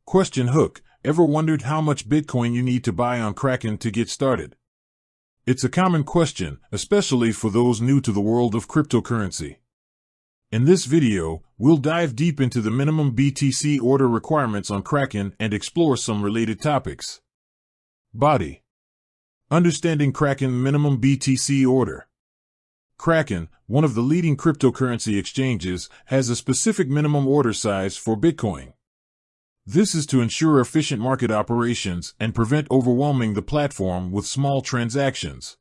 Question hook: ever wondered how much Bitcoin you need to buy on Kraken to get started? It's a common question, especially for those new to the world of cryptocurrency. In this video, we'll dive deep into the minimum BTC order requirements on Kraken and explore some related topics. Body. Understanding Kraken minimum BTC order. Kraken, one of the leading cryptocurrency exchanges, has a specific minimum order size for Bitcoin. This is to ensure efficient market operations and prevent overwhelming the platform with small transactions.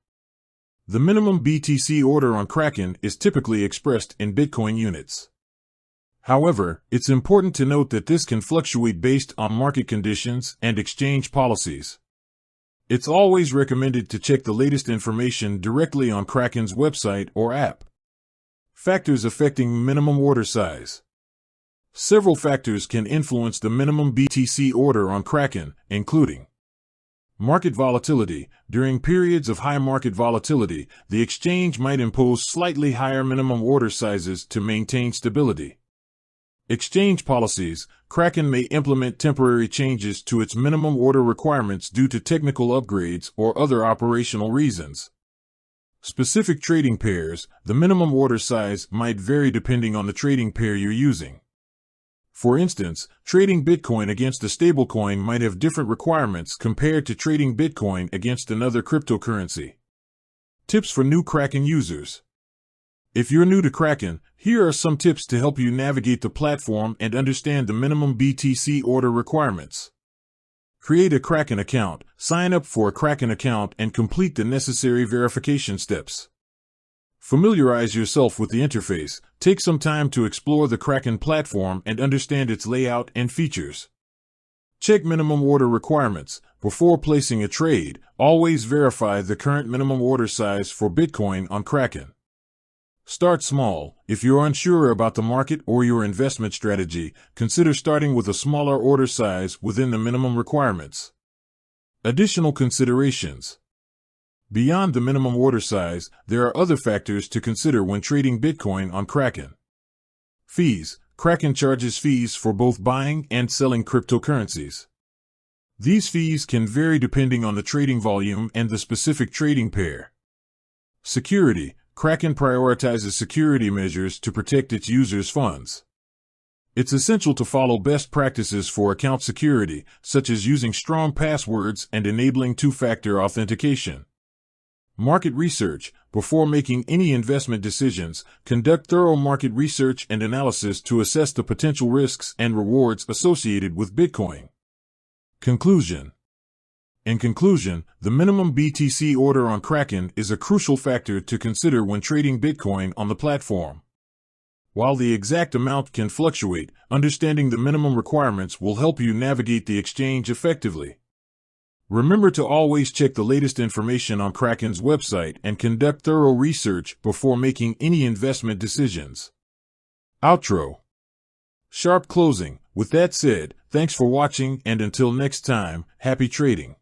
The minimum BTC order on Kraken is typically expressed in Bitcoin units. However, it's important to note that this can fluctuate based on market conditions and exchange policies. It's always recommended to check the latest information directly on Kraken's website or app. Factors affecting minimum order size. Several factors can influence the minimum BTC order on Kraken, including market volatility. During periods of high market volatility, the exchange might impose slightly higher minimum order sizes to maintain stability. Exchange policies. Kraken may implement temporary changes to its minimum order requirements due to technical upgrades or other operational reasons. Specific trading pairs. The minimum order size might vary depending on the trading pair you're using. For instance, trading Bitcoin against a stablecoin might have different requirements compared to trading Bitcoin against another cryptocurrency. Tips for new Kraken users. If you're new to Kraken, here are some tips to help you navigate the platform and understand the minimum BTC order requirements. Create a Kraken account, sign up for a Kraken account, and complete the necessary verification steps. Familiarize yourself with the interface. Take some time to explore the Kraken platform and understand its layout and features. Check minimum order requirements. Before placing a trade, always verify the current minimum order size for Bitcoin on Kraken. Start small. If you're unsure about the market or your investment strategy, consider starting with a smaller order size within the minimum requirements. Additional considerations. Beyond the minimum order size, there are other factors to consider when trading Bitcoin on Kraken. Fees. Kraken charges fees for both buying and selling cryptocurrencies. These fees can vary depending on the trading volume and the specific trading pair. Security. Kraken prioritizes security measures to protect its users' funds. It's essential to follow best practices for account security, such as using strong passwords and enabling two-factor authentication. Market research. Before making any investment decisions, conduct thorough market research and analysis to assess the potential risks and rewards associated with Bitcoin. Conclusion. In conclusion, the minimum BTC order on Kraken is a crucial factor to consider when trading Bitcoin on the platform. While the exact amount can fluctuate, understanding the minimum requirements will help you navigate the exchange effectively. Remember to always check the latest information on Kraken's website and conduct thorough research before making any investment decisions. Outro. Sharp closing. With that said, thanks for watching, and until next time, happy trading.